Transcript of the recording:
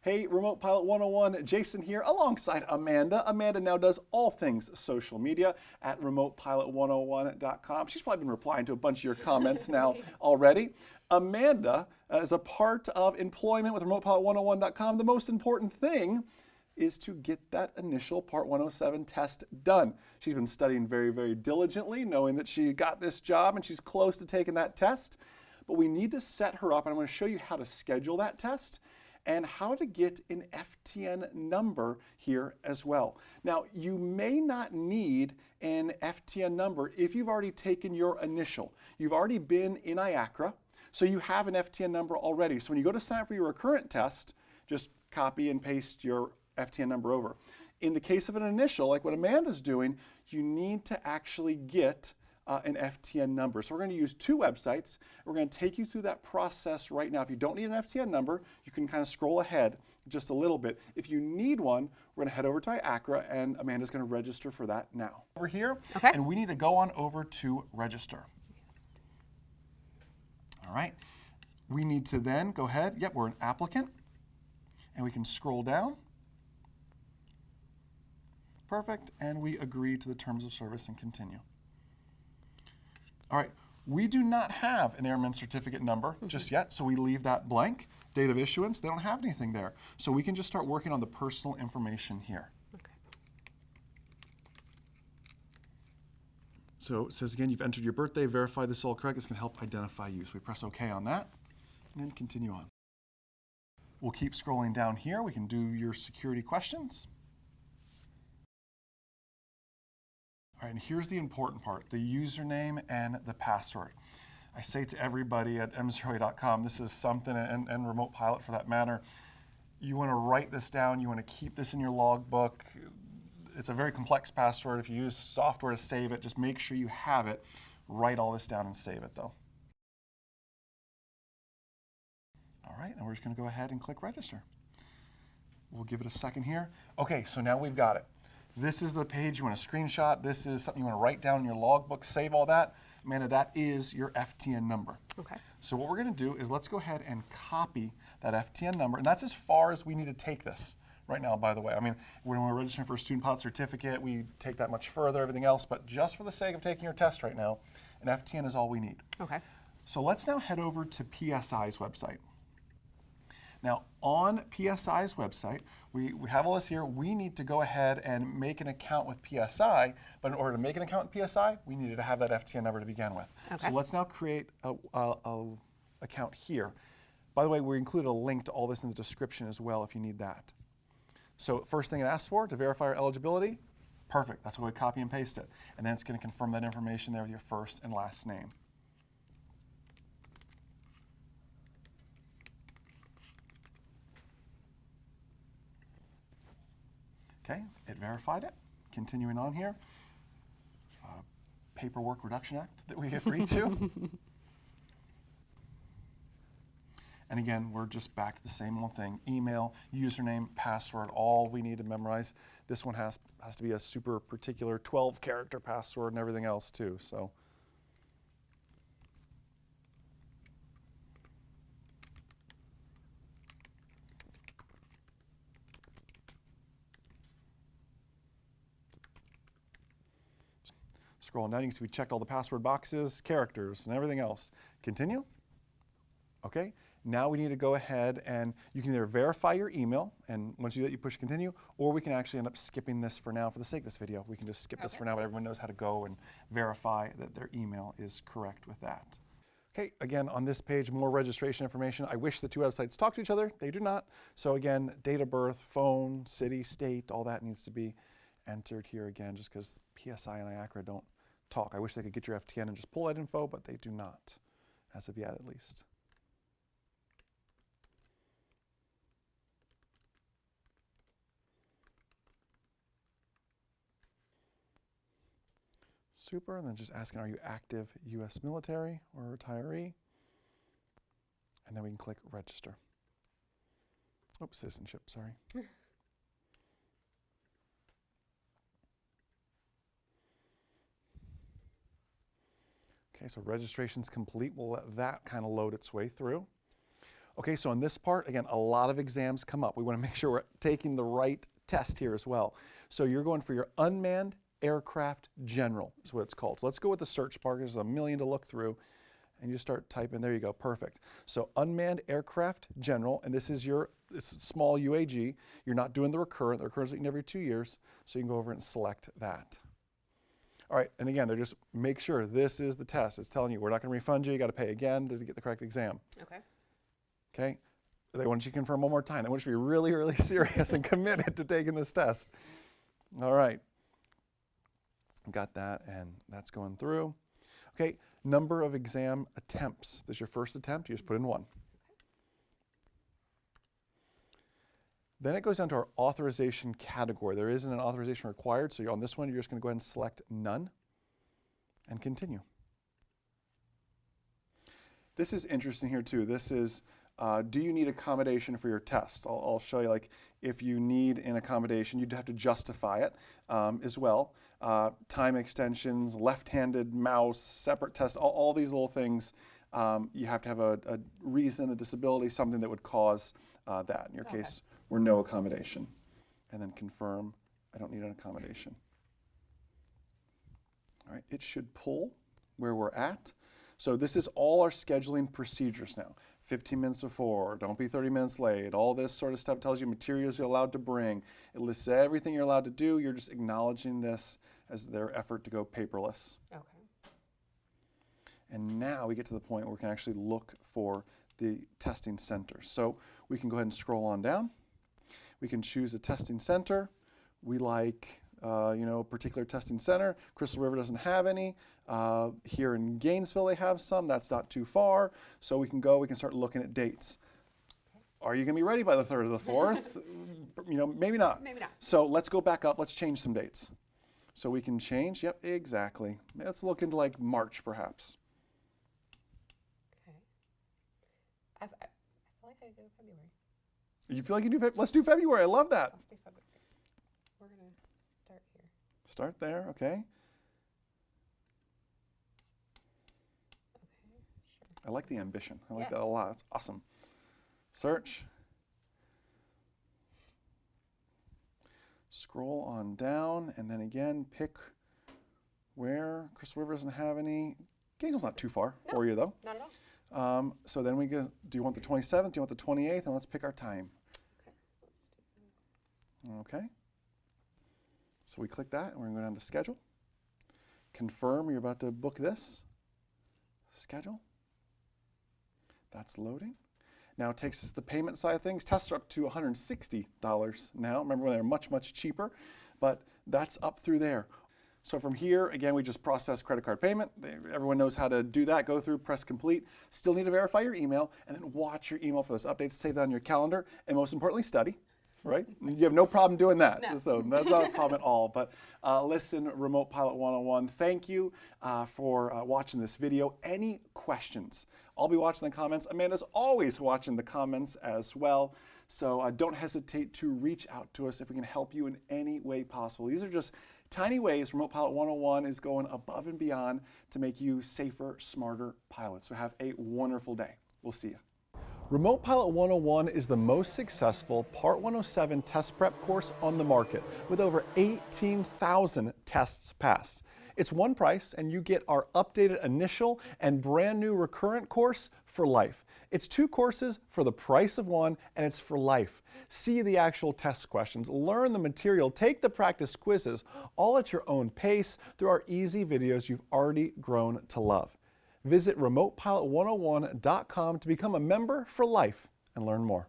Hey, Remote Pilot 101, Jason here alongside Amanda. Amanda now does all things social media at remotepilot101.com. She's probably been replying to a bunch of your comments now already. Amanda is a part of employment with remotepilot101.com. The most important thing is to get that initial Part 107 test done. She's been studying very, very diligently, knowing that she got this job and she's close to taking that test. But we need to set her up, and I'm going to show you how to schedule that test and how to get an FTN number here as well. Now, you may not need an FTN number if you've already taken your initial. You've already been in IACRA, so you have an FTN number already. So when you go to sign up for your recurrent test, just copy and paste your FTN number over. In the case of an initial, like what Amanda's doing, you need to actually get an FTN number. So we're going to use two websites. We're going to take you through that process right now. If you don't need an FTN number, you can kind of scroll ahead just a little bit. If you need one, we're going to head over to IACRA, and Amanda's going to register for that now. Over here, okay. And we need to go on over to register. Yes. All right. We need to then go ahead. Yep, we're an applicant, and we can scroll down. Perfect, and we agree to the terms of service and continue. All right, we do not have an airman certificate number just yet, so we leave that blank. Date of issuance, they don't have anything there. So we can just start working on the personal information here. Okay. So it says again, you've entered your birthday, verify this is all correct. It's going to help identify you. So we press OK on that, and then continue on. We'll keep scrolling down here. We can do your security questions. All right, and here's the important part, the username and the password. I say to everybody at m0a.com, this is something, and Remote Pilot for that matter, you want to write this down, you want to keep this in your logbook. It's a very complex password. If you use software to save it, just make sure you have it. Write all this down and save it though. All right, and we're just going to go ahead and click register. We'll give it a second here. Okay, so now we've got it. This is the page you want to screenshot. This is something you want to write down in your logbook, save all that. Amanda, that is your FTN number. Okay. So what we're going to do is let's go ahead and copy that FTN number. And that's as far as we need to take this right now, by the way. I mean, when we're registering for a student pilot certificate, we take that much further, everything else. But just for the sake of taking your test right now, an FTN is all we need. Okay. So let's now head over to PSI's website. Now, on PSI's website, we have all this here. We need to go ahead and make an account with PSI, but in order to make an account with PSI, we needed to have that FTN number to begin with. Okay. So let's now create an account here. By the way, we included a link to all this in the description as well if you need that. So first thing it asks for, to verify our eligibility, perfect. That's why we copy and paste it. And then it's going to confirm that information there with your first and last name. Okay, it verified it. Continuing on here, Paperwork Reduction Act that we agreed to. And again, we're just back to the same old thing. Email, username, password, all we need to memorize. This one has to be a super particular 12-character password and everything else too. So. Scrolling down, you can see we checked all the password boxes, characters, and everything else. Continue. Okay, now we need to go ahead and you can either verify your email, and once you do that, you push continue, or we can actually end up skipping this for now. For the sake of this video, we can just skip this for now, but everyone knows how to go and verify that their email is correct with that. Okay, again, on this page, more registration information. I wish the two websites talk to each other. They do not. So again, date of birth, phone, city, state, all that needs to be entered here again, just because PSI and IACRA don't talk. I wish they could get your FTN and just pull that info, but they do not, as of yet at least. Super, and then just asking, are you active U.S. military or retiree? And then we can click register. Oops, citizenship, sorry. Okay, so registration's complete. We'll let that kind of load its way through. Okay, so on this part, again, a lot of exams come up. We want to make sure we're taking the right test here as well. So you're going for your unmanned aircraft general is what it's called. So let's go with the search bar. There's a million to look through. And you start typing, there you go, perfect. So unmanned aircraft general, and this is your small UAG. You're not doing the recurrent. The recurrent is every 2 years, so you can go over and select that. All right, and again, they're just make sure this is the test. It's telling you we're not going to refund you. You got to pay again to get the correct exam. Okay. Okay. They want you to confirm one more time. They want you to be really, really serious and committed to taking this test. All right. Got that, and that's going through. Okay, number of exam attempts. This is your first attempt, you just put in 1. Then it goes down to our authorization category. There isn't an authorization required, so on this one, you're just going to go ahead and select none and continue. This is interesting here too. This is, do you need accommodation for your test? I'll show you, like, if you need an accommodation, you'd have to justify it as well. Time extensions, left-handed mouse, separate test, all these little things. You have to have a reason, a disability, something that would cause that. In your case, we're no accommodation. And then confirm, I don't need an accommodation. All right, it should pull where we're at. So this is all our scheduling procedures now. 15 minutes before, don't be 30 minutes late, all this sort of stuff tells you materials you're allowed to bring. It lists everything you're allowed to do. You're just acknowledging this as their effort to go paperless. Okay. And now we get to the point where we can actually look for the testing center. So we can go ahead and scroll on down. We can choose a testing center. We like a particular testing center. Crystal River doesn't have any. Here in Gainesville they have some. That's not too far. So we can go, we can start looking at dates. Are you going to be ready by the 3rd or the 4th? Maybe not. Maybe not. So let's go back up. Let's change some dates. So we can change, yep, exactly. Let's look into like March perhaps. Okay. I feel like I go February. You feel like you do February? Let's do February. I love that. Let's do February. We're going to start here. Start there, okay. Okay, sure. I like the ambition. I like that a lot. It's awesome. Search. Scroll on down, and then again, pick where. Crystal River doesn't have any. Gainesville's not too far for you, though. Not at all. So then we go, do you want the 27th? Do you want the 28th? And let's pick our time. Okay, let's do that. Okay. So we click that, and we're going to go down to schedule. Confirm you're about to book this. Schedule. That's loading. Now it takes us to the payment side of things. Tests are up to $160 now. Remember when they were much, much cheaper, but that's up through there. So from here, again, we just process credit card payment. Everyone knows how to do that. Go through, press complete. Still need to verify your email, and then watch your email for those updates. Save that on your calendar, and most importantly, study. Right? You have no problem doing that. No. So that's not a problem at all. But listen, Remote Pilot 101, thank you for watching this video. Any questions? I'll be watching the comments. Amanda's always watching the comments as well. So don't hesitate to reach out to us if we can help you in any way possible. These are just tiny ways Remote Pilot 101 is going above and beyond to make you safer, smarter pilots. So have a wonderful day. We'll see you. Remote Pilot 101 is the most successful Part 107 test prep course on the market with over 18,000 tests passed. It's one price and you get our updated initial and brand new recurrent course for life. It's 2 courses for the price of one, and it's for life. See the actual test questions, learn the material, take the practice quizzes, all at your own pace through our easy videos you've already grown to love. Visit remotepilot101.com to become a member for life and learn more.